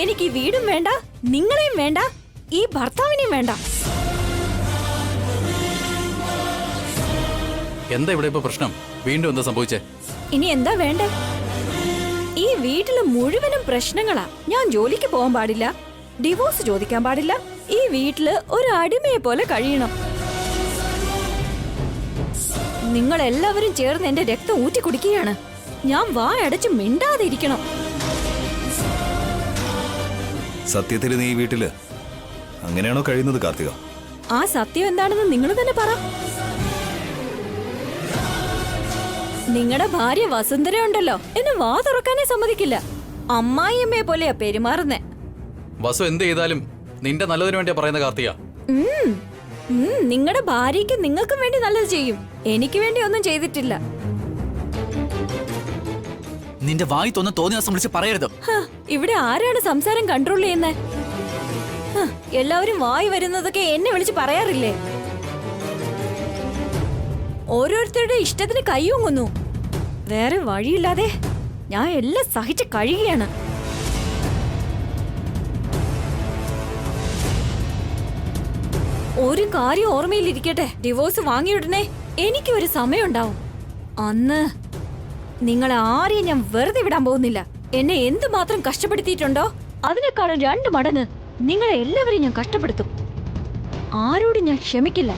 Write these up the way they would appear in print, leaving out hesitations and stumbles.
എനിക്ക് ഈ വീടും വേണ്ട, നിങ്ങളെയും വേണ്ട, ഈ ഭർത്താവിനെയും വേണ്ട. എന്താ ഇവിടെ ഇപ്പൊ പ്രശ്നം? വീണ്ടും എന്താ സംഭവിച്ചേ? ഇനി എന്താ വേണ്ടേ? ഈ വീട്ടില് മുഴുവനും പ്രശ്നങ്ങളാ. ഞാൻ ജോലിക്ക് പോകാൻ പാടില്ല, ഡിവോഴ്സ് ചോദിക്കാൻ പാടില്ല, ഈ വീട്ടില് ഒരു അടിമയെ പോലെ കഴിയണം. നിങ്ങൾ എല്ലാവരും ചേർന്ന് എന്റെ രക്തം ഊറ്റി കുടിക്കുകയാണ്. ഞാൻ വായടച്ച് മിണ്ടാതെ ഇരിക്കണം. സത്യത്തിൽ നീ ഈ വീട്ടില് അങ്ങനെയാണോ കഴിയുന്നത് കാർത്തിക? ആ സത്യം എന്താണെന്ന് നിങ്ങൾ തന്നെ പറ. നിങ്ങളുടെ ഭാര്യ വസുന്ധര ഉണ്ടല്ലോ, എന്നെ വാ തുറക്കാനേ സമ്മതിക്കില്ല. അമ്മായിയമ്മയെ പോലെയാ പെരുമാറുന്നേ. വസു എന്ത് ചെയ്താലും നിന്റെ നല്ലതിനു വേണ്ടിയാ പറയുന്ന കാർത്തിക. നിങ്ങളുടെ ഭാര്യയ്ക്ക് നിങ്ങൾക്കും വേണ്ടി നല്ലത് ചെയ്യും, എനിക്ക് വേണ്ടി ഒന്നും ചെയ്തിട്ടില്ല. നിന്റെ വായി തോന്നിയ ദിവസം വിളിച്ച് പറയരുത്. ഇവിടെ ആരാണ് സംസാരം കൺട്രോൾ ചെയ്യുന്നേ? എല്ലാവരും വായി വരുന്നതൊക്കെ എന്നെ വിളിച്ച് പറയാറില്ലേ? ഓരോരുത്തരുടെ ഇഷ്ടത്തിന് കൈയൊങ്ങുന്നു. വേറെ വഴിയില്ലാതെ ഞാൻ എല്ലാം സഹിച്ച് കഴിയുകയാണ്. ഒരു കാര്യം ഓർമ്മയിലിരിക്കട്ടെ, ഡിവോഴ്സ് വാങ്ങിയുടനെ എനിക്ക് ഒരു സമയമുണ്ടാവും. അന്ന് നിങ്ങളെ ആരെയും ഞാൻ വെറുതെ വിടാൻ പോകുന്നില്ല. എന്നെ എന്തുമാത്രം കഷ്ടപ്പെടുത്തിയിട്ടുണ്ടോ അതിനേക്കാളും 2 മടങ്ങ് നിങ്ങളെ എല്ലാവരെയും ഞാൻ കഷ്ടപ്പെടുത്തും. ആരോടും ഞാൻ ക്ഷമിക്കില്ല.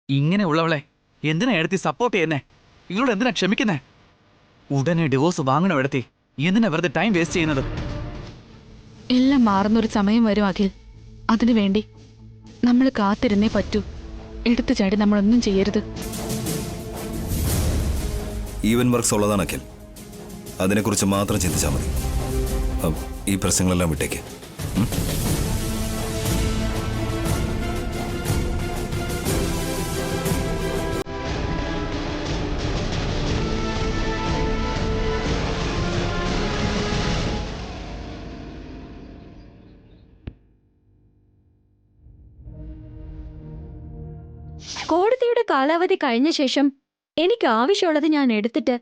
ഇങ്ങനെയുള്ളവളെ എന്തിനാ എടുത്തി സപ്പോർട്ട് ചെയ്യുന്നേ? ഇവളോട് എന്തിനാ ക്ഷമിക്കുന്നേ? ഉടനെ ഡിവോഴ്സ് വാങ്ങണം എടുത്തി. എന്തിനാ വെറുതെ ടൈം വേസ്റ്റ് ചെയ്യുന്നത്? എല്ലാം മാറുന്നൊരു സമയം വരും അഖിൽ. അതിനു വേണ്ടി നമ്മൾ കാത്തിരുന്നേ പറ്റൂ. എടുത്തു ചാടി നമ്മളൊന്നും ചെയ്യരുത്. ഈവൻ വർക്ക്സ് ഉള്ളതാണ് അഖിൽ. അതിനെക്കുറിച്ച് മാത്രം ചിന്തിച്ചാൽ മതി. ഈ പ്രശ്നങ്ങളെല്ലാം വിട്ടേക്ക്. കോടതിയുടെ കാലാവധി കഴിഞ്ഞ ശേഷം എനിക്ക് ആവശ്യമുള്ളത് ഞാൻ എടുത്തിട്ട്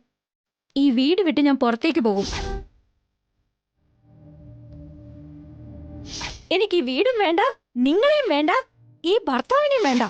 ഈ വീട് വിട്ട് ഞാൻ പുറത്തേക്ക് പോകും. എനിക്ക് ഈ വീടും വേണ്ട, നിങ്ങളെയും വേണ്ട, ഈ ഭർത്താവിനെയും വേണ്ട.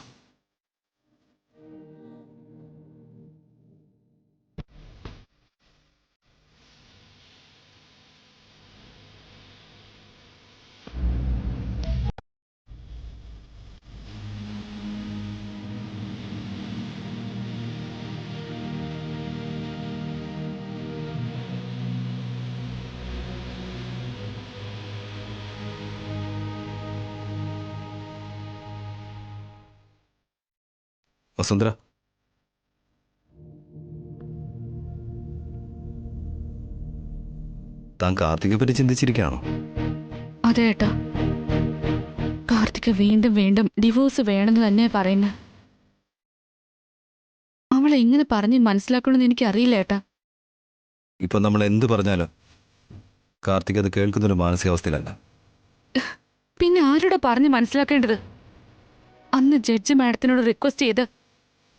വസുന്ധര, താൻ കാർത്തികയെ പറ്റി ചിന്തിച്ചിരിക്കുകയാണോ? അതെ ഏട്ടാ, കാർത്തിക വീണ്ടും വീണ്ടും ഡിവോഴ്സ് വേണമെന്ന് തന്നെ പറയുന്നത്. അവളെ എങ്ങനെ പറഞ്ഞ് മനസ്സിലാക്കണമെന്ന് എനിക്കറിയില്ല ഏട്ടാ. ഇപ്പൊ നമ്മൾ എന്ത് പറഞ്ഞാലും കാർത്തിക് അത് കേൾക്കുന്നൊരു മാനസികാവസ്ഥയിലല്ല. പിന്നെ ആരോടാ പറഞ്ഞ് മനസ്സിലാക്കേണ്ടത്? അന്ന് ജഡ്ജി മാഡത്തിനോട് റിക്വസ്റ്റ് ചെയ്ത്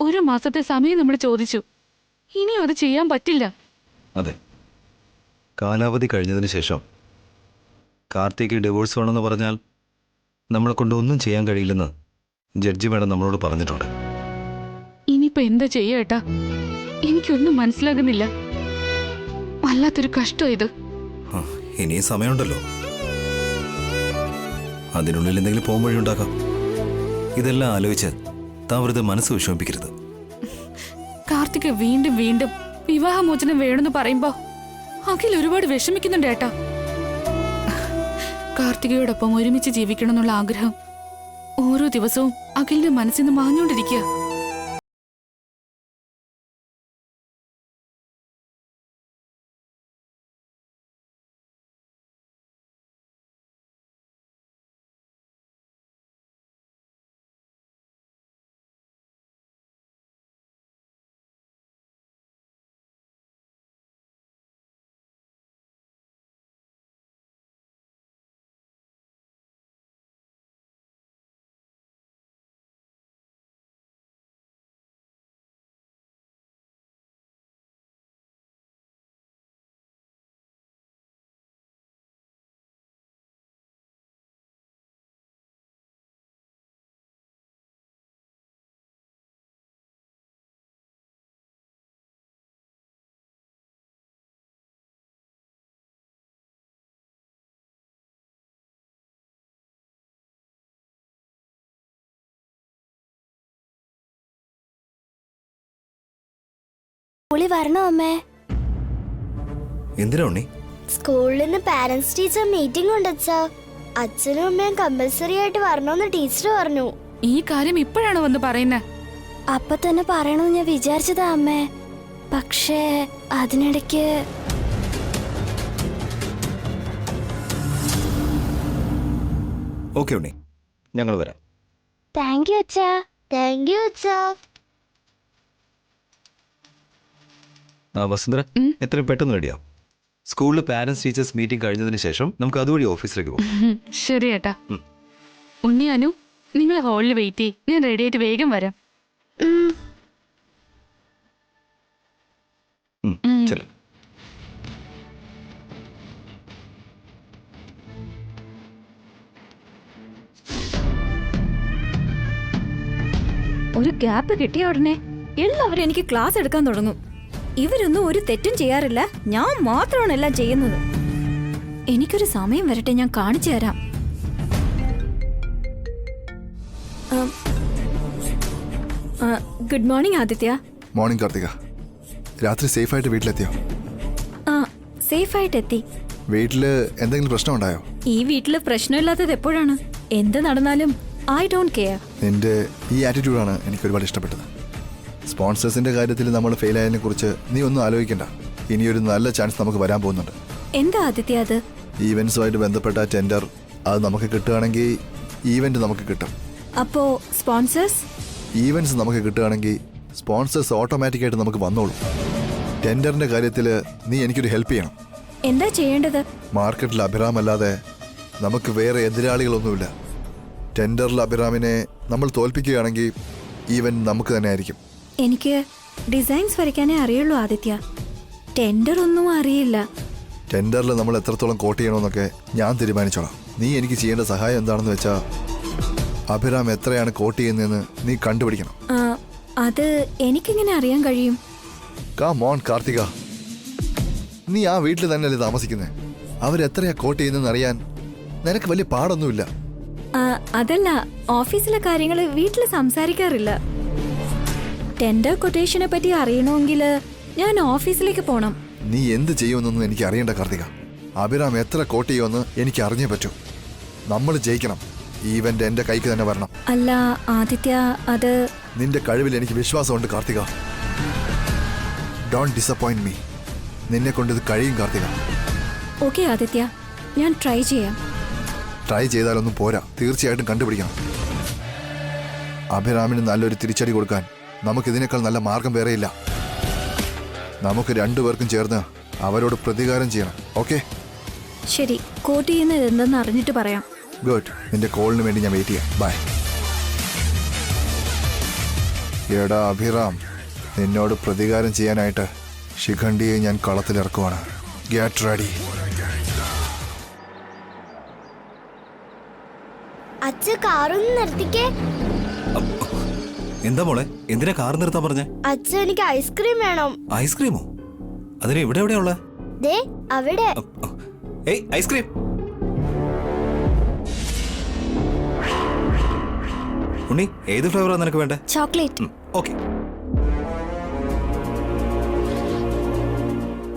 1 മാസത്തെ സമയം നമ്മൾ ചോദിച്ചു. ഇനിയും അത് ചെയ്യാൻ പറ്റില്ല. അതെ, കാലാവധി കഴിഞ്ഞതിന് ശേഷം കാർത്തിക് ഡിവോഴ്സ് വേണമെന്ന് പറഞ്ഞാൽ നമ്മളെ കൊണ്ട് ഒന്നും ചെയ്യാൻ കഴിയില്ലെന്ന് ജഡ്ജി മാഡം നമ്മളോട് പറഞ്ഞിട്ടുണ്ട്. ഇനിയിപ്പോ എന്താ ചെയ്യാ ഏട്ടാ? എനിക്കൊന്നും മനസ്സിലാകുന്നില്ല. വല്ലാത്തൊരു കഷ്ടം ഇത്. ഇനിയും സമയമുണ്ടല്ലോ, അതിനുള്ളിൽ എന്തെങ്കിലും പോകാൻ വഴി ഉണ്ടാക്കാം. ഇതെല്ലാം ആലോചിച്ച് താൻ വെറുതെ മനസ്സ് വിഷമിപ്പിക്കരുത്. കാർത്തിക് വീണ്ടും വീണ്ടും വിവാഹമോചനം വേണമെന്ന് പറയുമ്പോ അഖിൽ ഒരുപാട് വിഷമിക്കുന്നുണ്ട് ഏട്ടാ. കാർത്തികയോടൊപ്പം ഒരുമിച്ച് ജീവിക്കണം എന്നുള്ള ആഗ്രഹം ഓരോ ദിവസവും അഖിലിന്റെ മനസ്സിൽ നിന്ന് മാഞ്ഞുകൊണ്ടിരിക്കുക. സ്കൂളിൽ വരണോ അമ്മേ? എന്തിനാ ഉണ്ണി? സ്കൂളിൽ നിന്ന് പാരന്റ്സ് ടീച്ചർ മീറ്റിംഗ് ഉണ്ട് അച്ഛാ. അച്ഛനും അമ്മയും കമ്പൽസറി ആയിട്ട് വരണോന്ന് ടീച്ചർ പറഞ്ഞു. ഈ കാര്യം ഇപ്പോഴാണ് വന്ന് പറയുന്നത്? അപ്പൊ തന്നെ പറയണമെന്ന് ഞാൻ വിചാരിച്ചതാ അമ്മേ. പക്ഷേ അതിനിടയ്ക്ക് ഓക്കെ ഉണ്ണി, ഞങ്ങൾ വരാം. താങ്ക് യു അച്ഛാ. താങ്ക് യു അച്ഛാ. വസുന്ധര, എത്രയും പെട്ടെന്ന് റെഡിയാവും. സ്കൂളിൽ പാരന്റ്സ് ടീച്ചേഴ്സ് മീറ്റിംഗ് കഴിഞ്ഞതിന് ശേഷം നമുക്ക് അതുവഴി ഓഫീസിലേക്ക് പോകും. ശരി ഏട്ടാ. ഉണ്ണി അനു, നിങ്ങൾ ഹോളിൽ വെയിറ്റ് ചെയ്യ്, ഞാൻ റെഡി ആയിട്ട് വേഗം വരാം. ചെല്ലാം. ഒരു ഗ്യാപ്പ് കിട്ടിയ ഉടനെ എല്ലാവരും എനിക്ക് ക്ലാസ് എടുക്കാൻ തുടങ്ങും. ഇവരൊന്നും ഒരു തെറ്റും ചെയ്യാറില്ല, ഞാൻ മാത്രമാണ് എല്ലാം ചെയ്യുന്നത്. എനിക്കൊരു സമയം വരട്ടെ, ഞാൻ കാണിച്ചു തരാം. Good morning Aditya. Morning Karthika. രാത്രി സേഫായിട്ട് വീട്ടിലെത്തിയോ? ആ, സേഫായിട്ട് എത്തി. വീട്ടില് എന്തെങ്കിലും പ്രശ്നം ഉണ്ടായോ? ഈ വീട്ടില് പ്രശ്നമില്ലാത്തത് എപ്പോഴാണ്? എന്ത് നടന്നാലും ഐ ഡോണ്ട് കെയർ. നിന്റെ ഈ ആറ്റിറ്റ്യൂഡാണ് എനിക്ക് ഒരുപാട് ഇഷ്ടപ്പെട്ടത്. സ്പോൺസേഴ്സിന്റെ കാര്യത്തിൽ നമ്മൾ ഫെയിൽ ആയതിനെ കുറിച്ച് നീ ഒന്നും ആലോചിക്കണ്ട. ഇനിയൊരു നല്ല ചാൻസ് നമുക്ക് വരാൻ പോകുന്നുണ്ട്. എന്താ ആദിത്യ അത്? ഈവൻസുമായിട്ട് ബന്ധപ്പെട്ട ടെൻഡർ അത് നമുക്ക് കിട്ടുകയാണെങ്കിൽ ഈവന്റ് നമുക്ക് കിട്ടും. അപ്പോ സ്പോൺസേഴ്സ്? ഈവൻസ് നമുക്ക് കിട്ടുകയാണെങ്കിൽ സ്പോൺസേഴ്സ് ഓട്ടോമാറ്റിക്കായിട്ട് നമുക്ക് വന്നോളും. ടെൻഡറിന്റെ കാര്യത്തിൽ നീ എനിക്കൊരു ഹെൽപ്പ് ചെയ്യണം. എന്താ ചെയ്യേണ്ടത്? മാർക്കറ്റിൽ അഭിറാം അല്ലാതെ നമുക്ക് വേറെ എതിരാളികളൊന്നുമില്ല. ടെൻഡറിൽ അഭിറാമിനെ നമ്മൾ തോൽപ്പിക്കുകയാണെങ്കിൽ ഈവൻ നമുക്ക് തന്നെ ആയിരിക്കും. എനിക്ക് ഡിസൈൻസ് വരയ്ക്കാനേ അറിയുള്ളൂ ആദിത്യ, ടെൻഡർ ഒന്നും അറിയില്ല. ടെൻഡറിൽ നമ്മൾ എത്രത്തോളം കോട്ട് ചെയ്യണമെന്നൊക്കെ ഞാൻ തീരുമാനിച്ചോളാം. നീ എനിക്ക് ചെയ്യേണ്ട സഹായം എന്താണെന്ന് വെച്ചാൽ അഭിറാം എത്രയാണ് കോട്ട് ചെയ്യുന്നതെന്ന് നീ കണ്ടുപിടിക്കണം. അത് എനിക്കെങ്ങനെ അറിയാൻ കഴിയും? കം ഓൺ കാർത്തിക, നീ ആ വീട്ടിൽ തന്നെയല്ലേ താമസിക്കുന്നത്? അവരെത്രയാ കോട്ട് ചെയ്യുന്നതെന്ന് അറിയാൻ നിനക്ക് വലിയ പാടൊന്നുമില്ല. അതല്ല, ഓഫീസിലെ കാര്യങ്ങൾ വീട്ടിൽ സംസാരിക്കാറില്ല. ടെൻഡർ കൊട്ടേഷനെ പറ്റി അറിയണമെങ്കിൽ ഞാൻ ഓഫീസിലേക്ക് പോണം. നീ എന്ത് ചെയ്യുമെന്നൊന്നും എനിക്ക് അറിയണ്ട കാർത്തിക. അഭിറാം എത്ര കോട്ട് ചെയ്യുമെന്ന് എനിക്ക് അറിഞ്ഞേ പറ്റൂ. നമ്മൾ ജയിക്കണം. ഈവന്റ് എന്റെ കൈക്ക് തന്നെ വരണം. അല്ല ആദിത്യ, അത് നിന്റെ കഴിവിൽ എനിക്ക് വിശ്വാസമുണ്ട് കാർത്തിക. Don't disappoint me. നിന്നെ കൊണ്ട് ഇത് കഴിയും കാർത്തിക. ഓക്കെ ആദിത്യ, ഞാൻ ട്രൈ ചെയ്യാം. ട്രൈ ചെയ്താലൊന്നും പോരാ, തീർച്ചയായിട്ടും കണ്ടുപിടിക്കണം. അഭിറാമിന് നല്ലൊരു തിരിച്ചടി കൊടുക്കാൻ നമുക്കിതിനേക്കാൾ നല്ല മാർഗം വേറെയില്ല. നമുക്ക് രണ്ടുപേർക്കും ചേർന്ന് അവരോട് പ്രതികാരം ചെയ്യണം. ഓക്കെ? ശരി, കോട്ട് ചെയ്യുന്നത് എന്തെന്ന് അറിഞ്ഞിട്ട് പറയാം. ഗുഡ്. നിന്റെ കോളിന് വേണ്ടി ഞാൻ വെയിറ്റ് ചെയ്യാം. ബൈ. എടാ അഭിറാം, നിന്നോട് പ്രതികാരം ചെയ്യാനായിട്ട് ശിഖണ്ഡിയെ ഞാൻ കളത്തിലിറക്കുവാണ്. Get ready. അച്ഛ കാറൊന്ന് നിർത്തിക്കേ. എന്താ മോളെ, എന്തിനാ കാർ നിർത്താൻ പറഞ്ഞേ? അച്ഛ എനിക്ക് ഐസ്ക്രീം വേണം. ഐസ്ക്രീമോ? അതിന് ഇവിടെ എവിടെയാ ഉള്ളെ? ദേ അവിടെ. ഏയ്, ഐസ്ക്രീം. ഉണ്ണി, ഏത് ഫ്ലേവറാണ് നിനക്ക് വേണ്ടേ? ചോക്ലേറ്റ്. ഓക്കെ.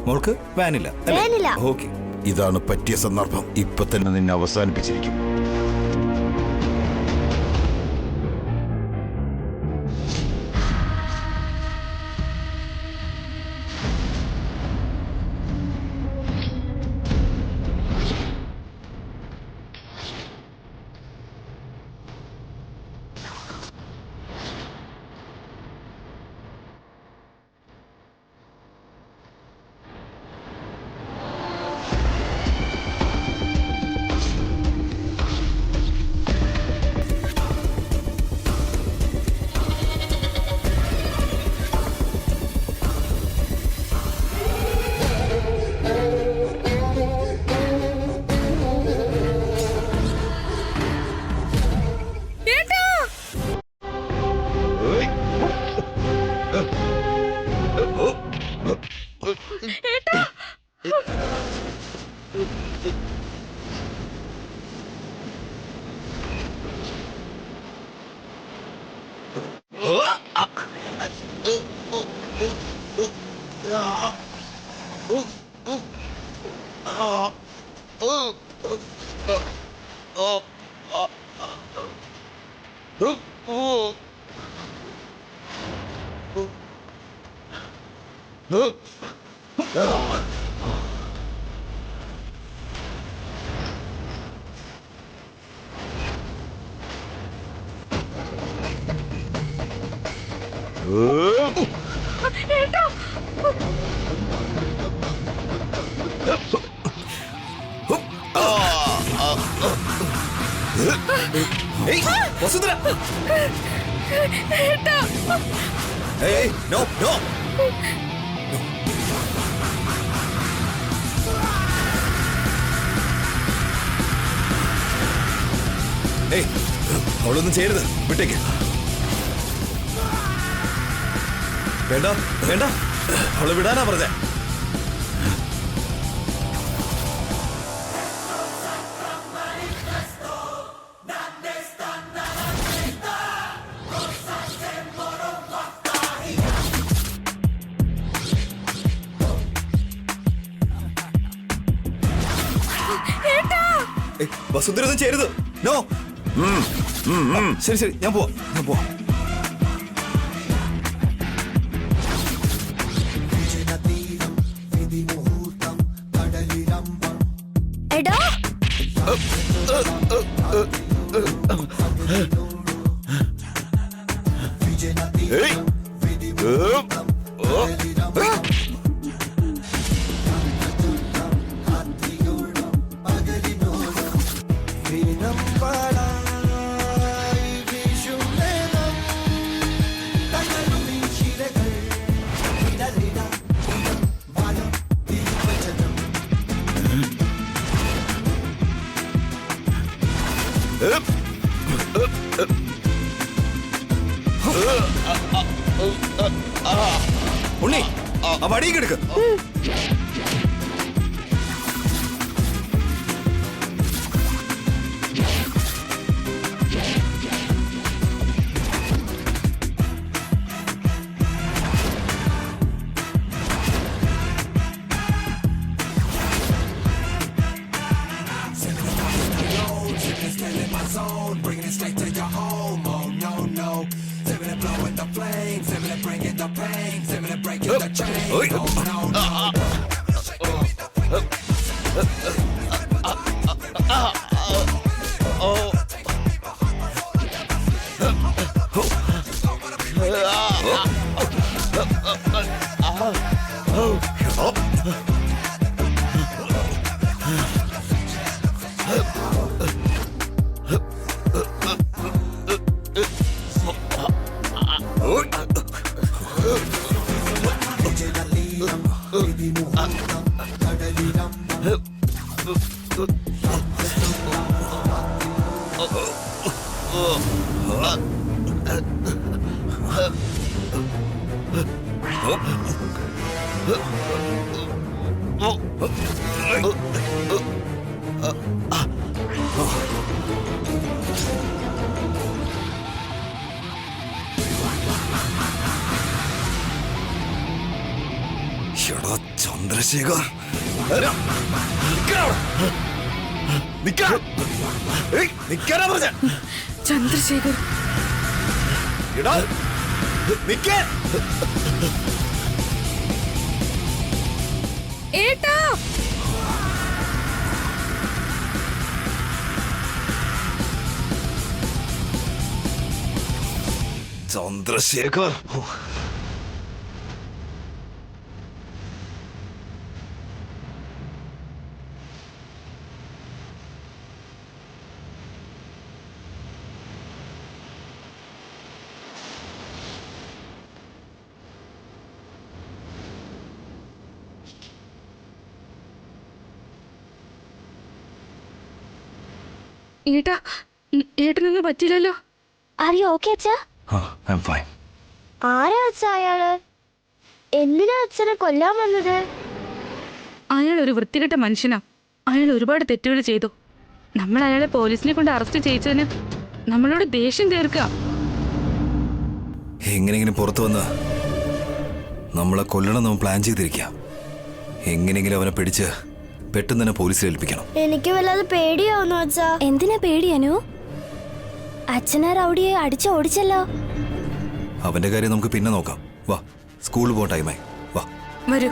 മോൾക്ക് വാനില? വാനില. ഓക്കെ. ഇതാണ് പറ്റിയ സന്ദർഭം. ഇപ്പൊ തന്നെ നിന്നെ അവസാനിപ്പിച്ചിരിക്കും. വസുന്ധര ഏയ് നോ നോ ഏയ് അവളൊന്നും ചെയ്യരുത്, വിട്ടേക്ക്. വേണ്ട വേണ്ട, അവളെ വിടാനാ പറഞ്ഞേ. വസുന്ധര ഒന്നും ചെയ്യരുത്. നോ. ശരി ശരി, ഞാൻ പോവാ. എടാ ഉണ്ണി, ആ വടിയും എടുക്ക്. ചന്ദ്രശേഖർ, ചന്ദ്രശേഖർ ഏട്ടാ, ചന്ദ്രശേഖർ. ഏട്ടാ, ഏട്ടനൊന്നും പറ്റില്ലല്ലോ? ആർ യു ഓക്കെ അച്ഛാ? I'm fine. ആരാ അച്ഛാ അയാള്? എന്തിനാ അച്ഛനെ കൊല്ലാൻ വന്നത്? അയാൾ ഒരു വൃത്തികെട്ട മനുഷ്യനാ. അയാൾ ഒരുപാട് തെറ്റുകൾ ചെയ്തു. നമ്മൾ അയാളെ പോലീസിനെ കൊണ്ട് അറസ്റ്റ് ചെയ്യിച്ചതിന് നമ്മളോട് ദേഷ്യം തീർക്കുക. എങ്ങനെയെങ്കിലും പുറത്തു വന്ന് നമ്മളെ കൊല്ലണം നമ്മൾ പ്ലാൻ ചെയ്തിരിക്കാം. എങ്ങനെയെങ്കിലും അവനെ പിടിച്ച് പെട്ടെന്ന് തന്നെ പോലീസിൽ ഏൽപ്പിക്കണം. എനിക്ക് വല്ലാതെ പേടിയാവുന്നു അച്ഛാ. എന്തിനാ പേടിയാനു? അച്ഛനാ റൗഡിയെ അടിച്ചോടിച്ചല്ലോ. അവന്റെ കാര്യം നമുക്ക് പിന്നെ നോക്കാം. വാ, സ്കൂളിൽ പോകാൻ ടൈമായി. വാ. വരൂ.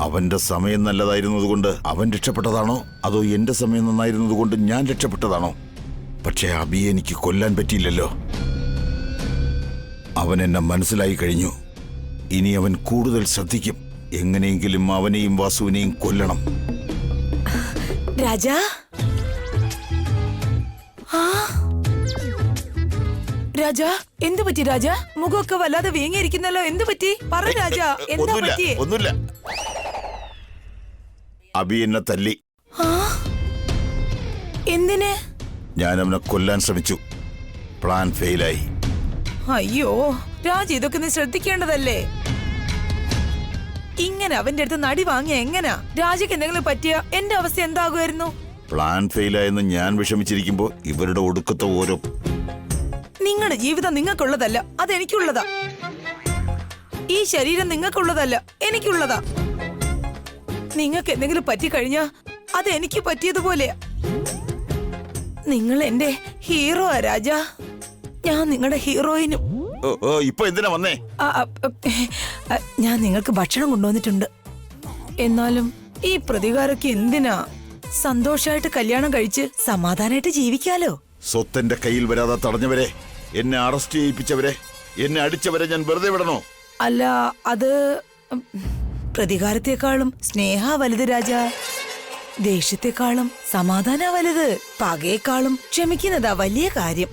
അവന്റെ സമയം നല്ലതായിരുന്നതുകൊണ്ട് അവൻ രക്ഷപ്പെട്ടതാണോ അതോ എന്റെ സമയം നന്നായിരുന്നതുകൊണ്ട് ഞാൻ രക്ഷപ്പെട്ടതാണോ? പക്ഷേ അബിയെ എനിക്ക് കൊല്ലാൻ പറ്റിയില്ലല്ലോ. അവൻ എന്നെ മനസ്സിലായി കഴിഞ്ഞു. ഇനി അവൻ കൂടുതൽ ശ്രദ്ധിക്കും. എങ്ങനെയെങ്കിലും അവനെയും വാസുവിനെയും കൊല്ലണം. രാജാ, രാജാ എന്തു പറ്റി? രാജാ മുഖമൊക്കെ വല്ലാതെ വീങ്ങിയിരിക്കുന്നല്ലോ. എന്തു പറ്റി? പറ രാജാ, എന്താ പറ്റി? ഒന്നുമില്ല. അബി എന്നെ തല്ലി. എന്തിന്? ഞാൻ അവനെ കൊല്ലാൻ ശ്രമിച്ചു. പ്ലാൻ ഫെയിലായി. അയ്യോ രാജ, ഇതൊക്കെ നീ ശ്രദ്ധിക്കേണ്ടതല്ലേ? ഇങ്ങനെ അവന്റെ അടുത്ത് നടി വാങ്ങിയ എങ്ങനാ? രാജയ്ക്ക് എന്തെങ്കിലും പറ്റിയ എന്റെ അവസ്ഥ എന്താകുമായിരുന്നു? പ്ലാൻ ഫെയിലായെന്ന് ഞാൻ വിഷമിച്ചിരിക്കുമ്പോ ഇവരുടെ ഒടുക്കത്തെ ഓരോ... നിങ്ങളുടെ ജീവിതം നിങ്ങൾക്കുള്ളതല്ല, അതെനിക്കുള്ളതാ. ഈ ശരീരം നിങ്ങൾക്കുള്ളതല്ല, എനിക്കുള്ളതാ. നിങ്ങൾക്ക് എന്തെങ്കിലും പറ്റിക്കഴിഞ്ഞാ അത് എനിക്ക് പറ്റിയതുപോലെയാ. നിങ്ങൾ എന്റെ ഹീറോ ആ രാജാ. ഞാൻ നിങ്ങളുടെ ഹീറോയിനും. ഇപ്പൊ എന്തിനാ വന്നേ? ഞാൻ നിങ്ങൾക്ക് ഭക്ഷണം കൊണ്ടുവന്നിട്ടുണ്ട്. എന്നാലും ഈ പ്രതികാരൊക്കെ എന്തിനാ? സന്തോഷായിട്ട് കല്യാണം കഴിച്ച് സമാധാനായിട്ട് ജീവിക്കാലോ. സ്വത്തിന്റെ കയ്യിൽ വരാതെ തടഞ്ഞവരെ, എന്നെ അറസ്റ്റ് ചെയ്യിപ്പിച്ചവരെ, എന്നെ അടിച്ചവരെ ഞാൻ വെറുതെ വിടണോ? അല്ല, അത് പ്രതികാരത്തെക്കാളും സ്നേഹ വലുത് രാജാ. ദേഷ്യത്തെക്കാളും സമാധാന വലുത്. പകയെക്കാളും ക്ഷമിക്കുന്നതാ വലിയ കാര്യം.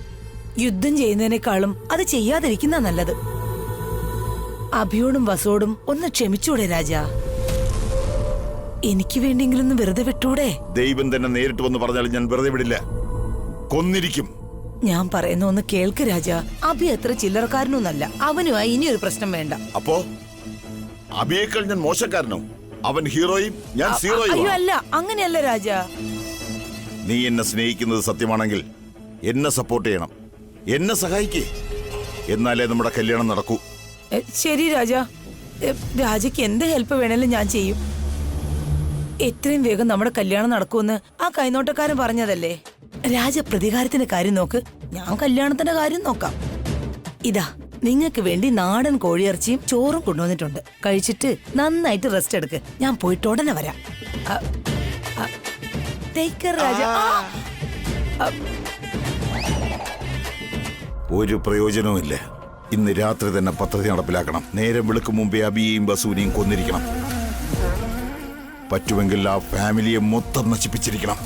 യുദ്ധം ചെയ്യുന്നതിനേക്കാളും അത് ചെയ്യാതിരിക്കുന്ന നല്ലത്. അഭിയോടും വസോടും ഒന്ന് ക്ഷമിച്ചൂടെ രാജാ? എനിക്ക് വേണ്ടിയെങ്കിലും ഒന്ന് വെറുതെ വിട്ടൂടെ? ദൈവം തന്നെ നേരിട്ട് വന്ന് പറഞ്ഞാലും ഞാൻ വെറുതെ വിടില്ല. കൊന്നിരിക്കും. ഞാൻ പറയുന്ന ഒന്ന് കേൾക്ക് രാജാ. അഭി അത്ര ചില്ലറക്കാരനൊന്നല്ല. അവനുമായി ഇനിയൊരു പ്രശ്നം വേണ്ട. അപ്പോ അഭിയേക്കാൾ ഞാൻ മോശക്കാരനോ? അവൻ ഹീറോയും ഞാൻ സീറോയും. അയ്യോ അല്ല, അങ്ങനെയല്ല രാജാ. നീ എന്നെ സ്നേഹിക്കുന്നത് സത്യമാണെങ്കിൽ എന്നെ സപ്പോർട്ട് ചെയ്യണം, എന്നെ സഹായിക്കേ. എന്നാലേ നമ്മുടെ കല്യാണം നടക്കൂ. ശരി രാജാ. രാജയ്ക്ക് എന്ത് ഹെൽപ്പ് വേണേലും ഞാൻ ചെയ്യും. എത്രയും വേഗം നമ്മുടെ കല്യാണം നടക്കുമെന്ന് ആ കൈനോട്ടക്കാരൻ പറഞ്ഞതല്ലേ? രാജ പ്രതികാരത്തിന്റെ കാര്യം നോക്ക്, ഞാൻ കല്യാണത്തിന്റെ കാര്യം നോക്കാം. ഇതാ നിങ്ങൾക്ക് വേണ്ടി നാടൻ കോഴിയിറച്ചിയും ചോറും കൊണ്ടുവന്നിട്ടുണ്ട്. കഴിച്ചിട്ട് നന്നായിട്ട് റെസ്റ്റ് എടുക്ക്. ഞാൻ പോയിട്ട് ഉടനെ വരാം. Take care, രാജ. ഒരു പ്രയോജനവുമില്ല. ഇന്ന് രാത്രി തന്നെ പദ്ധതി നടപ്പിലാക്കണം. നേരം വെളുക്കും മുമ്പേ അബിയെയും ബസൂനെയും കൊന്നിരിക്കണം. പറ്റുമെങ്കിൽ ആ ഫാമിലിയെ മൊത്തം നശിപ്പിച്ചിരിക്കണം.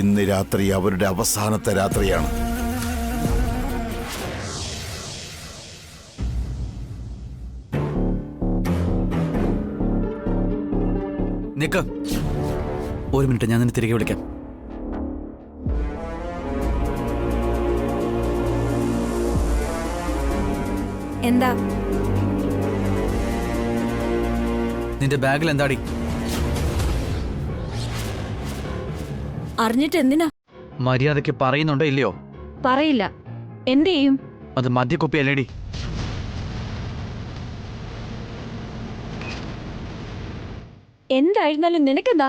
ഇന്ന് രാത്രി അവരുടെ അവസാനത്തെ രാത്രിയാണ്. നിക്ക്, ഒരു മിനിറ്റ്, ഞാൻ നിന്നെ തിരികെ വിളിക്കാം. എന്താ? നിന്റെ ബാഗിൽ എന്താടി? അറിഞ്ഞിട്ട് എന്തിനാ? മര്യാദയ്ക്ക് പറയുന്നുണ്ടോ ഇല്ലയോ? പറയില്ല. എന്ത് ചെയ്യും? അത് മദ്യക്കുപ്പി അല്ലേടി? എന്തായിരുന്നാലും നിനക്കെന്താ?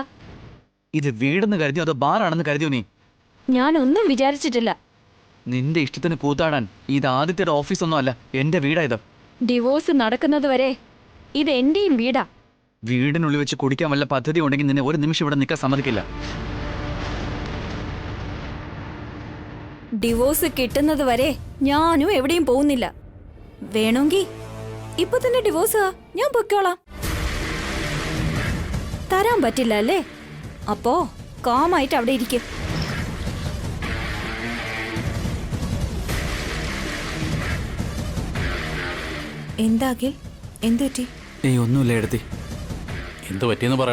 ഇത് വീടെന്ന് കരുതിയോ അതോ ബാറാണെന്ന് കരുതിയോ നീ? ഞാനൊന്നും വിചാരിച്ചിട്ടില്ല. നിന്റെ ഇഷ്ടത്തിന് കൂത്താടാൻ ഇത് ആദ്യത്തെ ഓഫീസൊന്നും അല്ല, എന്റെ വീടാ ഇത്. ഡിവോഴ്സ് നടക്കുന്നത് വരെ ഇത് എന്റെയും വീടാ. വീടിനുള്ളിൽ വെച്ച് കുടിക്കാൻ വല്ല പദ്ധതി ഉണ്ടെങ്കിൽ നിന്നെ ഒരു നിമിഷം ഇവിടെ നിൽക്കാൻ സമ്മതിക്കില്ല. ഡിവോഴ്സ് കിട്ടുന്നത് വരെ ഞാനും എവിടെയും പോകുന്നില്ല. വേണമെങ്കിൽ ഇപ്പൊ തന്നെ ഡിവോഴ്സ് ഞാൻ പൊയ്ക്കോളാം. തരാൻ പറ്റില്ല അല്ലേ? അപ്പോ കാമായിട്ട് അവിടെ ഇരിക്കും. എന്താകിൽ? എന്തു പറ്റി? ഒന്നുമില്ല എടുത്തി. എന്ത് പറ്റിയെന്ന് പറയണം.